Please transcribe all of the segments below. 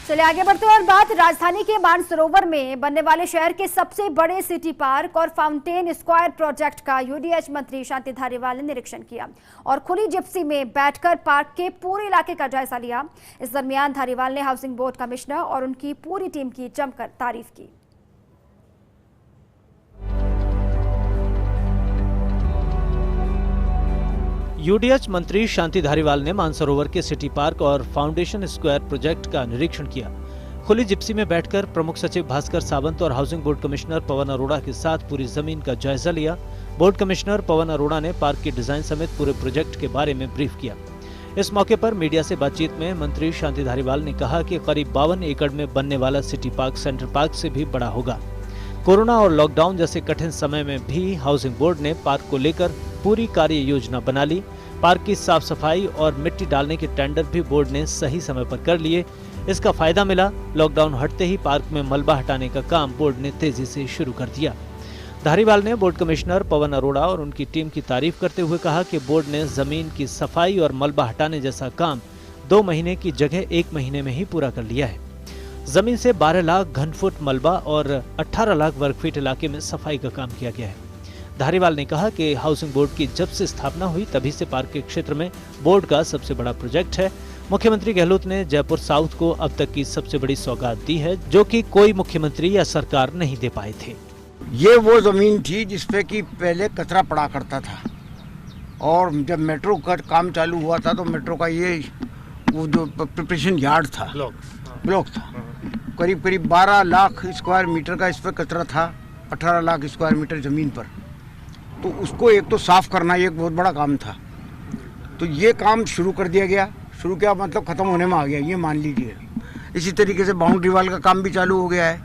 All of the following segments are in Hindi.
चलिए आगे बढ़ते हैं और बात राजधानी के मानसरोवर में बनने वाले शहर के सबसे बड़े सिटी पार्क और फाउंटेन स्क्वायर प्रोजेक्ट का यूडीएच मंत्री शांति धारीवाल ने निरीक्षण किया और खुली जिप्सी में बैठकर पार्क के पूरे इलाके का जायजा लिया। इस दरमियान धारीवाल ने हाउसिंग बोर्ड कमिश्नर और उनकी पूरी टीम की जमकर तारीफ की। यूडीएच मंत्री शांति धारीवाल ने मानसरोवर के सिटी पार्क और फाउंडेशन स्क्वायर प्रोजेक्ट का निरीक्षण किया। खुली जिप्सी में बैठकर प्रमुख सचिव भास्कर सावंत और housing board commissioner Pawan Arora के साथ पूरी जमीन का जायजा लिया। बोर्ड कमिश्नर पवन अरोड़ा ने पार्क की डिजाइन समेत पूरे प्रोजेक्ट के बारे में ब्रीफ किया। इस मौके पर मीडिया से बातचीत में मंत्री शांति धारीवाल ने कहा कि करीब 52 एकड़ में बनने वाला सिटी पार्क सेंट्रल पार्क से भी बड़ा होगा। कोरोना और लॉकडाउन जैसे कठिन समय में भी हाउसिंग बोर्ड ने पार्क को लेकर पूरी कार्य योजना बना ली। पार्क की साफ सफाई और मिट्टी डालने के टेंडर भी बोर्ड ने सही समय पर कर लिए। इसका फायदा मिला। लॉकडाउन हटते ही पार्क में मलबा हटाने का काम बोर्ड ने तेजी से शुरू कर दिया। धारीवाल ने बोर्ड कमिश्नर पवन अरोड़ा और उनकी टीम की तारीफ करते हुए कहा कि बोर्ड ने जमीन की सफाई और मलबा हटाने जैसा काम 2 महीने की जगह 1 महीने में ही पूरा कर लिया है। जमीन से 12 लाख घन फुट मलबा और 18 लाख वर्ग फीट इलाके में सफाई का काम किया गया है। धारीवाल ने कहा कि हाउसिंग बोर्ड की जब से स्थापना हुई तभी से पार्क के क्षेत्र में बोर्ड का सबसे बड़ा प्रोजेक्ट है। मुख्यमंत्री गहलोत ने जयपुर साउथ को अब तक की सबसे बड़ी सौगात दी है, जो कि कोई मुख्यमंत्री या सरकार नहीं दे पाए थे। ये वो जमीन थी जिसपे कि पहले कचरा पड़ा करता था और जब मेट्रो का काम चालू हुआ था तो मेट्रो का ये वो जो प्रिपरेशन यार्ड था, ब्लॉक था, करीब 12 लाख स्क्वायर मीटर का इस पर कचरा था, 18 लाख स्क्वायर मीटर जमीन पर। तो उसको एक तो साफ करना एक बहुत बड़ा काम था। तो ये काम शुरू कर दिया गया। शुरू किया मतलब ख़त्म होने में आ गया, ये मान लीजिए। इसी तरीके से बाउंड्री वाल का काम भी चालू हो गया है।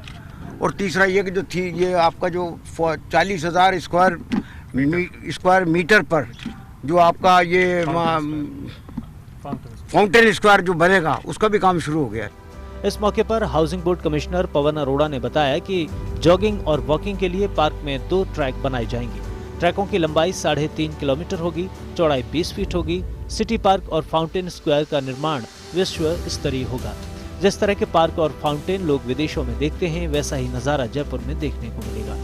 और तीसरा ये कि जो थी ये आपका जो 40,000 स्क्वायर मीटर पर जो आपका ये फाउंटेन स्क्वायर जो बनेगा उसका भी काम शुरू हो गया है। इस मौके पर housing board commissioner Pawan Arora ने बताया कि जॉगिंग और वॉकिंग के लिए पार्क में 2 ट्रैक बनाए जाएंगे। ट्रैकों की लंबाई 3.5 किलोमीटर होगी, चौड़ाई 20 फीट होगी। सिटी पार्क और फाउंटेन स्क्वायर का निर्माण विश्व स्तरीय होगा। जिस तरह के पार्क और फाउंटेन लोग विदेशों में देखते हैं, वैसा ही नजारा जयपुर में देखने को मिलेगा।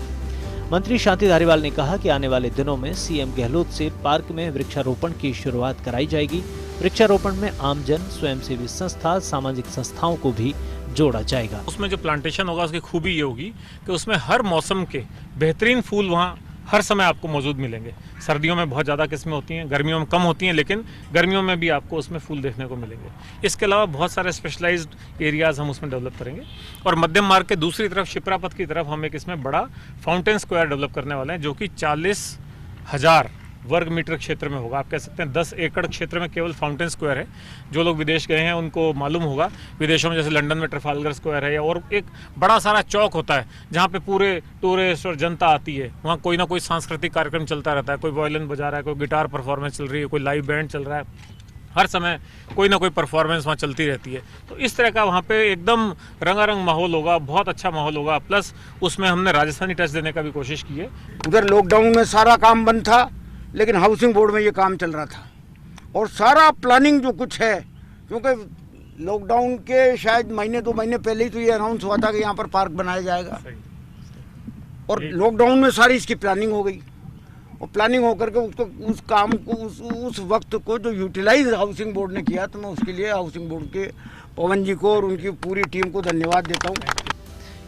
मंत्री शांति धारीवाल ने कहा कि आने वाले दिनों में सीएम गहलोत से पार्क में वृक्षारोपण की शुरुआत कराई जाएगी। वृक्षारोपण में आमजन, स्वयंसेवी संस्था, सामाजिक संस्थाओं को भी जोड़ा जाएगा। उसमें जो प्लांटेशन होगा उसकी खूबी ये होगी कि उसमें हर मौसम के बेहतरीन फूल वहाँ हर समय आपको मौजूद मिलेंगे। सर्दियों में बहुत ज़्यादा किस्में होती हैं, गर्मियों में कम होती हैं, लेकिन गर्मियों में भी आपको उसमें फूल देखने को मिलेंगे। इसके अलावा बहुत सारे स्पेशलाइज्ड एरियाज़ हम उसमें डेवलप करेंगे। और मध्यम मार्ग के दूसरी तरफ शिप्रापथ की तरफ हम एक इसमें बड़ा फाउंटेन स्क्वायर डेवलप करने वाले हैं, जो कि 40,000 वर्ग मीटर क्षेत्र में होगा। आप कह सकते हैं 10 एकड़ क्षेत्र में केवल फाउंटेन स्क्वायर है। जो लोग विदेश गए हैं उनको मालूम होगा, विदेशों में जैसे लंदन में ट्रफालगर स्क्वायर है, और एक बड़ा सारा चौक होता है जहाँ पे पूरे टूरिस्ट और जनता आती है। वहाँ कोई ना कोई सांस्कृतिक कार्यक्रम चलता रहता है, कोई वायलिन बजा रहा है, कोई गिटार परफॉर्मेंस चल रही है, कोई लाइव बैंड चल रहा है। हर समय कोई ना कोई परफॉर्मेंस वहाँ चलती रहती है। तो इस तरह का वहाँ पे एकदम रंगारंग माहौल होगा, बहुत अच्छा माहौल होगा। प्लस उसमें हमने राजस्थानी टच देने का भी कोशिश की है। उधर लॉकडाउन में सारा काम बंद था, लेकिन हाउसिंग बोर्ड में ये काम चल रहा था और सारा प्लानिंग जो कुछ है, क्योंकि लॉकडाउन के शायद 1-2 महीने पहले ही तो ये अनाउंस हुआ था कि यहाँ पर पार्क बनाया जाएगा। और लॉकडाउन में सारी इसकी प्लानिंग हो गई और प्लानिंग होकर के उसको उस काम को उस वक्त को जो यूटिलाइज हाउसिंग बोर्ड ने किया, तो मैं उसके लिए हाउसिंग बोर्ड के पवन जी को और उनकी पूरी टीम को धन्यवाद देता हूँ।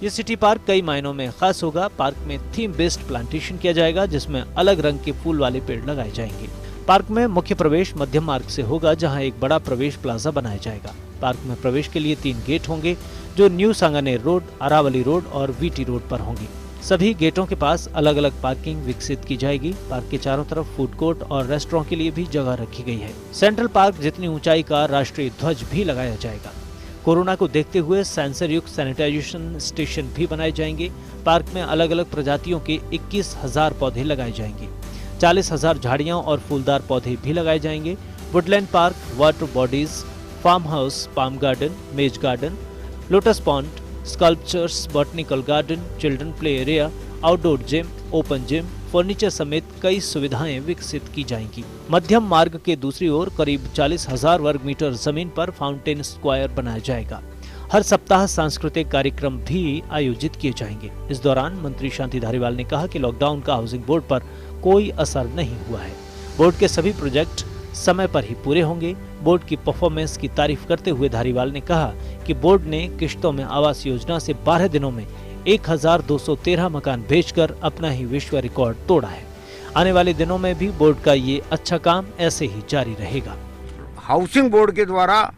ये सिटी पार्क कई मायनों में खास होगा। पार्क में थीम बेस्ड प्लांटेशन किया जाएगा, जिसमें अलग रंग के फूल वाले पेड़ लगाए जाएंगे। पार्क में मुख्य प्रवेश मध्यम मार्ग से होगा, जहां एक बड़ा प्रवेश प्लाजा बनाया जाएगा। पार्क में प्रवेश के लिए 3 गेट होंगे, जो new Sanganer road, Aravali road और वीटी रोड पर होंगे। सभी गेटों के पास अलग अलग पार्किंग विकसित की जाएगी। पार्क के चारों तरफ फूड कोर्ट और रेस्टोरेंट के लिए भी जगह रखी गई है। सेंट्रल पार्क जितनी ऊंचाई का राष्ट्रीय ध्वज भी लगाया जाएगा। कोरोना को देखते हुए सेंसर युक्त सैनिटाइजेशन स्टेशन भी बनाए जाएंगे। पार्क में अलग अलग प्रजातियों के 21,000 पौधे लगाए जाएंगे। 40,000 झाड़ियां और फूलदार पौधे भी लगाए जाएंगे। Woodland park, water bodies, farm house, palm garden, maze garden, lotus pond, sculptures, botanical garden, children play area, outdoor gym, open gym, furniture समेत कई सुविधाएं विकसित की जाएंगी। मध्यम मार्ग के दूसरी ओर करीब 40,000 वर्ग मीटर जमीन पर फाउंटेन स्क्वायर बनाया जाएगा। हर सप्ताह सांस्कृतिक कार्यक्रम भी आयोजित किए जाएंगे। इस दौरान मंत्री शांति धारीवाल ने कहा कि लॉकडाउन का हाउसिंग बोर्ड पर कोई असर नहीं हुआ है। बोर्ड के सभी प्रोजेक्ट समय पर ही पूरे होंगे। बोर्ड की परफॉर्मेंस की तारीफ करते हुए धारीवाल ने कहा कि बोर्ड ने किश्तों में आवास योजना से 12 दिनों में 1213 मकान बेचकर अपना ही विश्व रिकॉर्ड तोड़ा है। आने वाले दिनों में भी बोर्ड का ये अच्छा काम ऐसे ही जारी रहेगा। हाउसिंग बोर्ड के द्वारा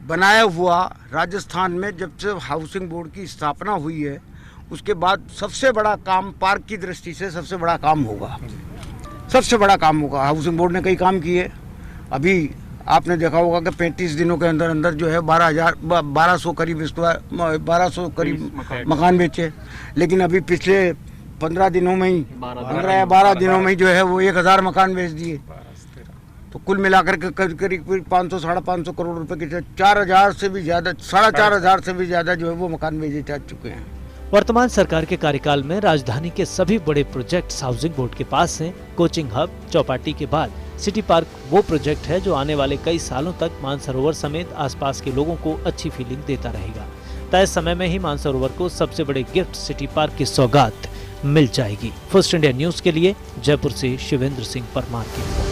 बनाया हुआ राजस्थान में जब से हाउसिंग बोर्ड की स्थापना हुई है उसके बाद सबसे बड़ा काम पार्क की दृष्टि से सबसे बड़ा काम होगा। सबसे बड़ा काम होगा। हाउसिंग बोर्ड ने कई काम किए। अभी आपने देखा होगा कि 35 दिनों के अंदर अंदर जो है 1200 करीब 1200 करीब मकान बेचे। लेकिन अभी पिछले 15 दिनों में ही 12 दिनों में ही जो है वो 1000 मकान बेच दिए। तो कुल मिलाकर के करीब 500 साढ़े 500 करोड़ रुपए के 4000 से भी ज्यादा 4500 से भी ज्यादा जो है वो मकान बेचे जा चुके हैं। वर्तमान सरकार के कार्यकाल में राजधानी के सभी बड़े प्रोजेक्ट्स हाउसिंग बोर्ड के पास हैं। कोचिंग हब, चौपाटी के बाद सिटी पार्क वो प्रोजेक्ट है जो आने वाले कई सालों तक मानसरोवर समेत आसपास के लोगों को अच्छी फीलिंग देता रहेगा। तय समय में ही मानसरोवर को सबसे बड़े गिफ्ट सिटी पार्क की सौगात मिल जाएगी। फर्स्ट इंडिया न्यूज के लिए जयपुर से शिवेंद्र सिंह परमार की रिपोर्ट।